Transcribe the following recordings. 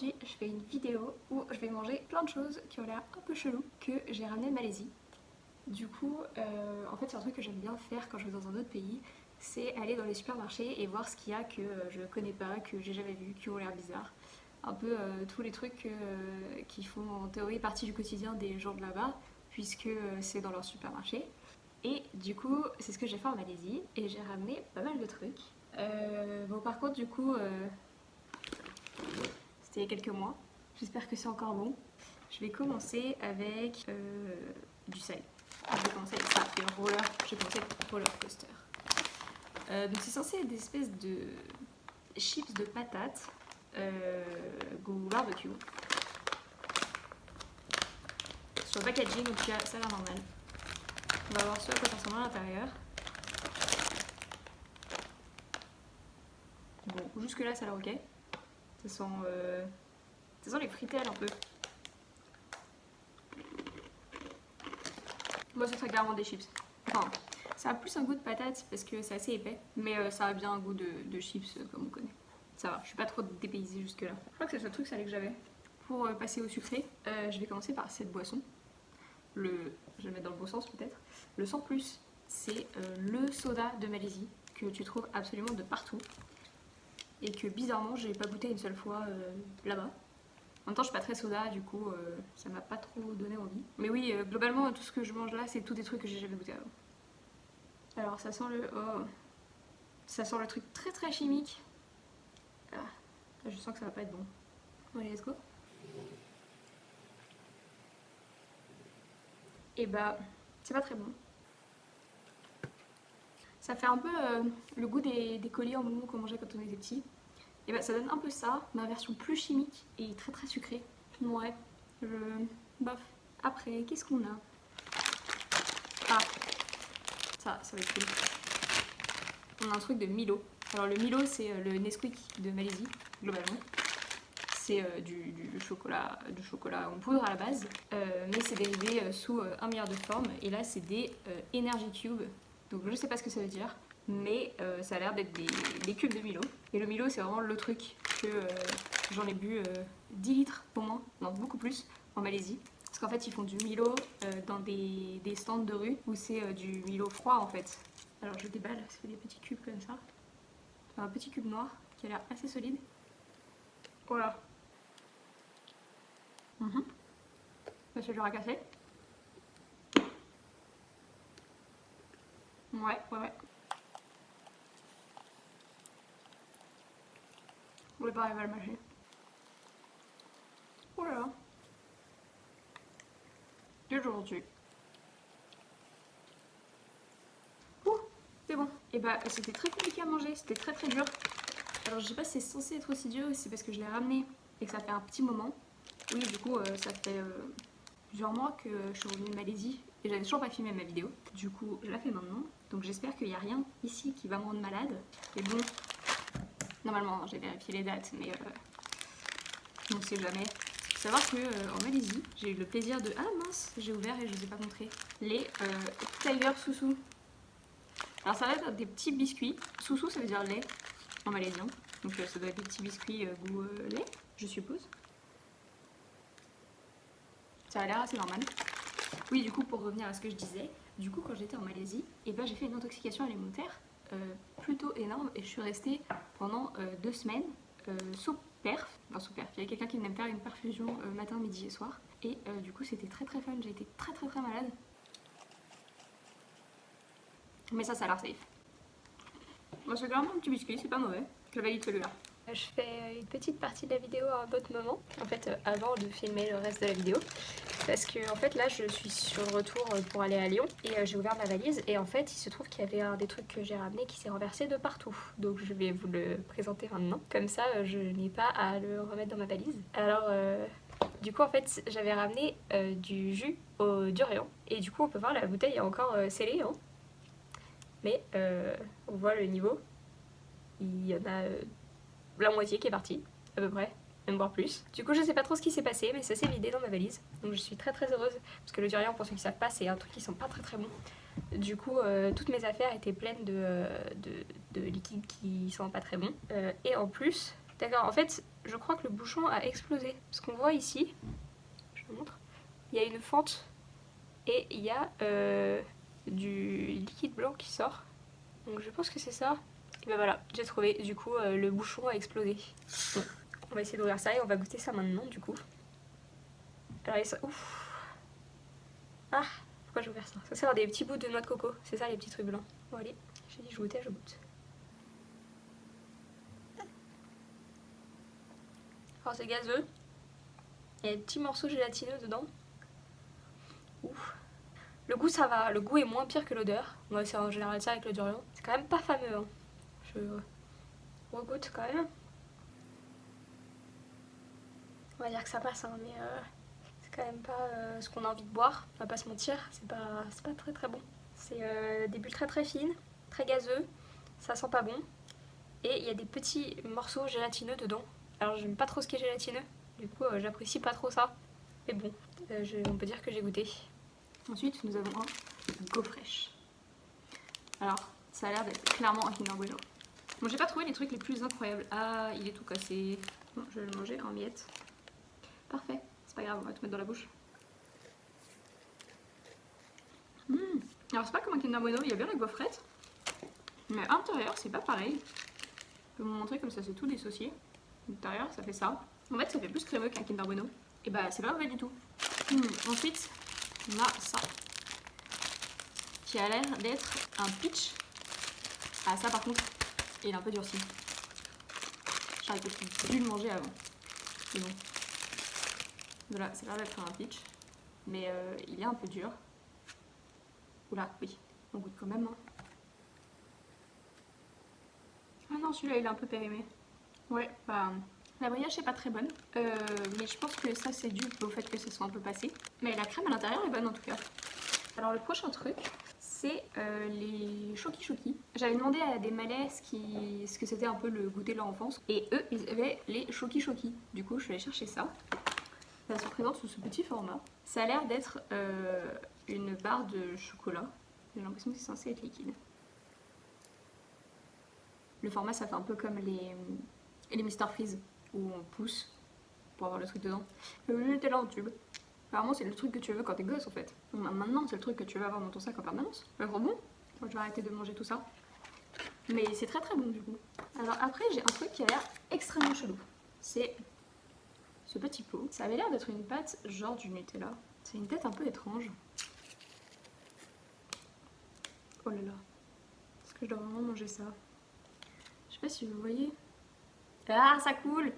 Aujourd'hui, je fais une vidéo où je vais manger plein de choses qui ont l'air un peu chelou que j'ai ramené de Malaisie. Du coup, en fait, c'est un truc que j'aime bien faire quand je vais dans un autre pays, c'est aller dans les supermarchés et voir ce qu'il y a que je connais pas, que j'ai jamais vu, qui ont l'air bizarres. Un peu tous les trucs qui font en théorie partie du quotidien des gens de là-bas, puisque c'est dans leur supermarché. Et du coup, c'est ce que j'ai fait en Malaisie et j'ai ramené pas mal de trucs. Bon, par contre, du coup, c'était il y a quelques mois. J'espère que c'est encore bon. Je vais commencer avec du sel. Je vais commencer avec ça, et un roller. Je vais commencer avec le roller coaster. Donc c'est censé être des espèces de chips de patates goût barbecue. Sur le packaging, donc ça a l'air normal. On va voir ce à quoi ça ressemble à l'intérieur. Bon, jusque là ça a l'air ok. Ça sent les fritelles un peu. Moi ce serait clairement des chips. Enfin, ça a plus un goût de patate parce que c'est assez épais, mais ça a bien un goût de chips comme on connaît. Ça va, je suis pas trop dépaysée jusque là. Je crois que c'est ce truc salé que j'avais. Pour passer au sucré, je vais commencer par cette boisson. Je vais le mettre dans le bon sens peut-être. Le 100+, c'est le soda de Malaisie que tu trouves absolument de partout. Et que bizarrement j'ai pas goûté une seule fois là-bas. En même temps je suis pas très soda, du coup ça m'a pas trop donné envie. Mais oui, globalement tout ce que je mange là c'est tous des trucs que j'ai jamais goûté avant. Alors ça sent ça sent le truc très très chimique. Ah, je sens que ça va pas être bon. Bon, allez, let's go. Et bah c'est pas très bon. Ça fait un peu le goût des colis en bonbons qu'on mangeait quand on était petit. Et bah ça donne un peu ça, mais en version plus chimique et très très sucrée. Ouais, bof. Après, qu'est-ce qu'on a? Ah, ça va être cool. On a un truc de Milo. Alors le Milo c'est le Nesquik de Malaisie, globalement. C'est du chocolat en poudre à la base, mais c'est dérivé sous 1 milliard de formes. Et là c'est des Energy Cubes. Donc je sais pas ce que ça veut dire, mais ça a l'air d'être des cubes de Milo. Et le Milo c'est vraiment le truc que j'en ai bu 10 litres au moins, non beaucoup plus, en Malaisie. Parce qu'en fait ils font du Milo dans des stands de rue où c'est du Milo froid en fait. Alors je déballe, ça fait des petits cubes comme ça. Enfin, un petit cube noir qui a l'air assez solide. Voilà. Bah, c'est dur à casser. Ouais. Vous voulez pas arriver à le mâcher. Voilà. D'aujourd'hui. Ouh, c'est bon. Et bah c'était très compliqué à manger, c'était très très dur. Alors je sais pas si c'est censé être aussi dur, c'est parce que je l'ai ramené et que ça fait un petit moment. Oui, du coup ça fait plusieurs mois que je suis revenue de Malaisie et j'avais toujours pas filmé ma vidéo. Du coup je la fais maintenant. Donc j'espère qu'il n'y a rien ici qui va me rendre malade. Et bon, normalement j'ai vérifié les dates, mais on sait jamais. Faut savoir que en Malaisie, j'ai eu le plaisir de... Ah mince, j'ai ouvert et je vous ai pas montré. Les Tiger Susu. Alors ça va être des petits biscuits. Susu ça veut dire lait en malaisien. Donc ça doit être des petits biscuits goût lait, je suppose. Ça a l'air assez normal. Oui, du coup, pour revenir à ce que je disais, du coup, quand j'étais en Malaisie, et ben, j'ai fait une intoxication alimentaire plutôt énorme et je suis restée pendant 2 semaines sous perf. Enfin, sous perf. Il y avait quelqu'un qui venait me faire une perfusion matin, midi et soir. Et du coup, c'était très très fun. J'ai été très très très malade. Mais ça a l'air safe. Bon, c'est clairement un petit biscuit, c'est pas mauvais. Je valide celui-là. Je fais une petite partie de la vidéo à un autre moment, en fait avant de filmer le reste de la vidéo, parce que en fait là je suis sur le retour pour aller à Lyon et j'ai ouvert ma valise et en fait il se trouve qu'il y avait un des trucs que j'ai ramené qui s'est renversé de partout, donc je vais vous le présenter maintenant, comme ça je n'ai pas à le remettre dans ma valise. Alors du coup en fait j'avais ramené du jus au durian et du coup on peut voir la bouteille est encore scellée, hein, mais on voit le niveau, il y en a la moitié qui est partie, à peu près, même voire plus. Du coup, je sais pas trop ce qui s'est passé, mais ça s'est vidé dans ma valise. Donc je suis très très heureuse, parce que le durian, pour ceux qui savent pas, c'est un truc qui sent pas très très bon. Du coup, toutes mes affaires étaient pleines de liquides qui sont pas très bons. Et en plus, D'accord, en fait, je crois que le bouchon a explosé. Parce qu'on voit ici, je vous montre, il y a une fente et il y a du liquide blanc qui sort. Donc je pense que c'est ça. Et ben voilà, j'ai trouvé. Du coup, le bouchon a explosé. Bon, on va essayer d'ouvrir ça et on va goûter ça maintenant, du coup. Alors, il y a ça. Ouf! Ah! Pourquoi j'ai ouvert ça? Ça sert des petits bouts de noix de coco. C'est ça, les petits trucs blancs. Bon, allez, j'ai dit je goûtais, je goûte. Alors, c'est gazeux. Il y a des petits morceaux gélatineux dedans. Ouf! Le goût, ça va. Le goût est moins pire que l'odeur. Moi, c'est en général ça avec le durian. C'est quand même pas fameux, hein. Je regoute quand même. On va dire que ça passe, hein, mais c'est quand même pas ce qu'on a envie de boire. On va pas se mentir, c'est pas très très bon. C'est des bulles très très fines, très gazeux, ça sent pas bon. Et il y a des petits morceaux gélatineux dedans. Alors j'aime pas trop ce qui est gélatineux, du coup j'apprécie pas trop ça. Mais bon, on peut dire que j'ai goûté. Ensuite nous avons un Go Fresh. Alors ça a l'air d'être clairement un Kinder Bueno. Bon, j'ai pas trouvé les trucs les plus incroyables. Ah, il est tout cassé. Bon, je vais le manger en miettes. Parfait, c'est pas grave, on va tout mettre dans la bouche. Alors c'est pas comme un Kinder Bueno, il y a bien la gaufrette. Mais à l'intérieur, c'est pas pareil. Je vais vous montrer comme ça, c'est tout dissocié. À l'intérieur, ça fait ça. En fait, ça fait plus crémeux qu'un Kinder Bueno. Et bah, c'est pas mauvais du tout. Ensuite, on a ça. Qui a l'air d'être un pitch. Ah, ça par contre, il est un peu durci. J'aurais peut-être dû le manger avant. Mais bon. Voilà, ça a l'air d'être un pitch. Mais il est un peu dur. Oula, oui, on goûte quand même. Hein. Ah non, celui-là, il est un peu périmé. Ouais, bah, la brioche est pas très bonne. Mais je pense que ça, c'est dû au fait que ça soit un peu passé. Mais la crème à l'intérieur est bonne en tout cas. Alors, le prochain truc, c'est les Choki Choki. J'avais demandé à des Malais ce que c'était un peu le goûter de leur enfance. Et eux, ils avaient les Choki Choki. Du coup, je suis allée chercher ça. Ça se présente sous ce petit format. Ça a l'air d'être une barre de chocolat. J'ai l'impression que c'est censé être liquide. Le format, ça fait un peu comme les Mister Freeze, où on pousse pour avoir le truc dedans. Le Nutella en tube. Apparemment, c'est le truc que tu veux quand t'es gosse en fait. Maintenant, c'est le truc que tu veux avoir dans ton sac en permanence. C'est trop bon. Moi, je vais arrêter de manger tout ça. Mais c'est très très bon du coup. Alors après, j'ai un truc qui a l'air extrêmement chelou. C'est ce petit pot. Ça avait l'air d'être une pâte genre du Nutella. C'est une tête un peu étrange. Oh là là. Est-ce que je dois vraiment manger ça? Je sais pas si vous voyez. Ah, ça coule!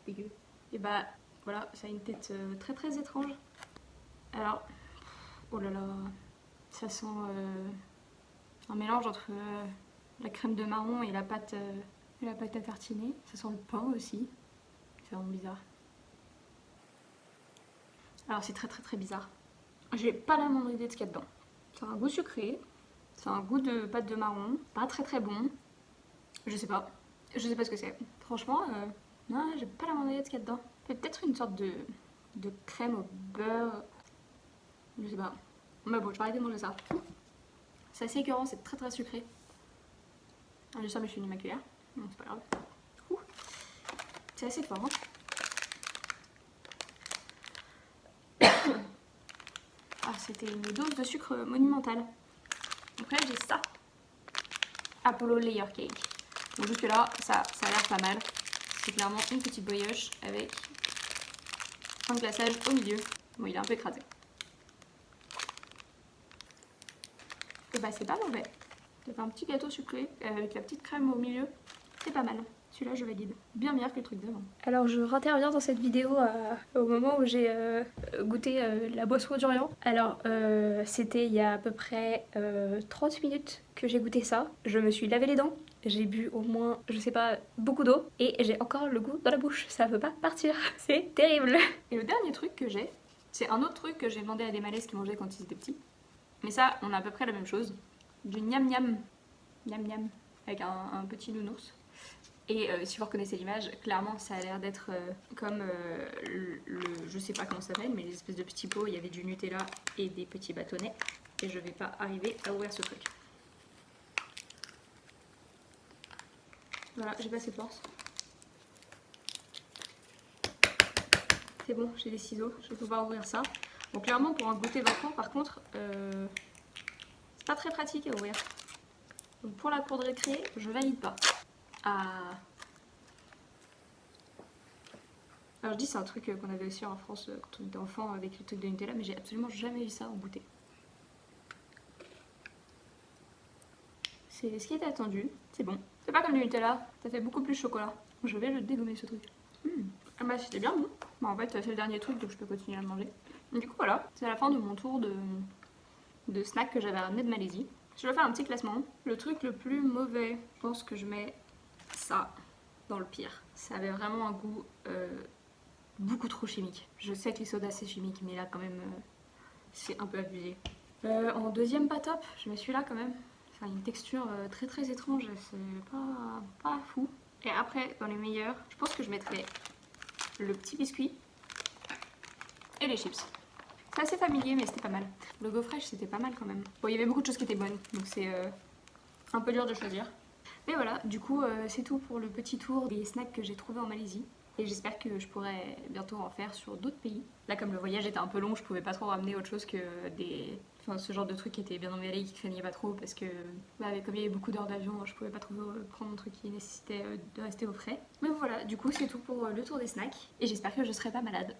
Dégueu. Et bah voilà, ça a une tête très très étrange. Alors, oh là là, ça sent un mélange entre la crème de marron et la pâte à tartiner. Ça sent le pain aussi. C'est vraiment bizarre. Alors c'est très très très bizarre. J'ai pas la moindre idée de ce qu'il y a dedans. Ça a un goût sucré, ça a un goût de pâte de marron, pas très très bon. Je sais pas ce que c'est. Franchement, non, j'ai pas la moindre idée de ce qu'il y a dedans. Peut-être une sorte de crème au beurre. Je sais pas. Mais bon, je vais arrêter de manger ça. C'est assez écœurant, c'est très très sucré. Ah, j'ai ça, mais je suis une cuillère. Non, c'est pas grave. C'est assez fort. Hein. Ah, c'était une dose de sucre monumentale. Après, j'ai ça. Apollo Layer Cake. Donc jusque là, ça a l'air pas mal. C'est clairement une petite brioche avec un glaçage au milieu. Bon, il est un peu écrasé. Et bah c'est pas mauvais. Ça fait un petit gâteau sucré avec la petite crème au milieu. C'est pas mal. Celui-là, je valide. Bien meilleur que le truc d'avant. Alors, je réinterviens dans cette vidéo au moment où j'ai goûté la boisson durian. Alors, c'était il y a à peu près 30 minutes que j'ai goûté ça. Je me suis lavé les dents. J'ai bu au moins, je sais pas, beaucoup d'eau. Et j'ai encore le goût dans la bouche. Ça veut pas partir. C'est terrible. Et le dernier truc que j'ai, c'est un autre truc que j'ai demandé à des Malaises qui mangeaient quand ils étaient petits. Mais ça, on a à peu près la même chose. Du miam miam. Miam miam. Avec un petit nounours. Et si vous reconnaissez l'image, clairement ça a l'air d'être comme je sais pas comment ça s'appelle, mais les espèces de petits pots, il y avait du Nutella et des petits bâtonnets. Et je vais pas arriver à ouvrir ce truc. Voilà, j'ai pas assez de force. C'est bon, j'ai des ciseaux, je vais pouvoir ouvrir ça. Donc clairement pour un goûter d'enfant par contre, c'est pas très pratique à ouvrir. Donc pour la cour de récré, je valide pas. Ah. Alors je dis c'est un truc qu'on avait aussi en France quand on était enfant avec le truc de Nutella, mais j'ai absolument jamais vu ça en goûter. C'est ce qui était attendu, c'est bon. C'est pas comme du Nutella, ça fait beaucoup plus chocolat. Je vais le dégommer ce truc. Ah bah c'était bien bon. Bah, en fait c'est le dernier truc donc je peux continuer à le manger. Du coup voilà, c'est la fin de mon tour de snack que j'avais ramené de Malaisie. Je vais faire un petit classement. Le truc le plus mauvais, je pense que je mets ça dans le pire. Ça avait vraiment un goût beaucoup trop chimique. Je sais que les sodas c'est chimique mais là quand même c'est un peu abusé. En deuxième pas top, je mets celui-là quand même. Ça a une texture très très étrange, c'est pas fou. Et après, dans les meilleurs, je pense que je mettrais le petit biscuit et les chips. C'est assez familier mais c'était pas mal. Le gaufrage c'était pas mal quand même. Bon, il y avait beaucoup de choses qui étaient bonnes, donc c'est un peu dur de choisir. Mais voilà, du coup c'est tout pour le petit tour des snacks que j'ai trouvés en Malaisie. Et j'espère que je pourrai bientôt en faire sur d'autres pays. Là comme le voyage était un peu long, je pouvais pas trop ramener autre chose que ce genre de truc qui était bien emballé, qui craignait pas trop parce que comme il y avait beaucoup d'heures d'avion, je pouvais pas trop prendre un truc qui nécessitait de rester au frais. Mais voilà, du coup c'est tout pour le tour des snacks et j'espère que je serai pas malade.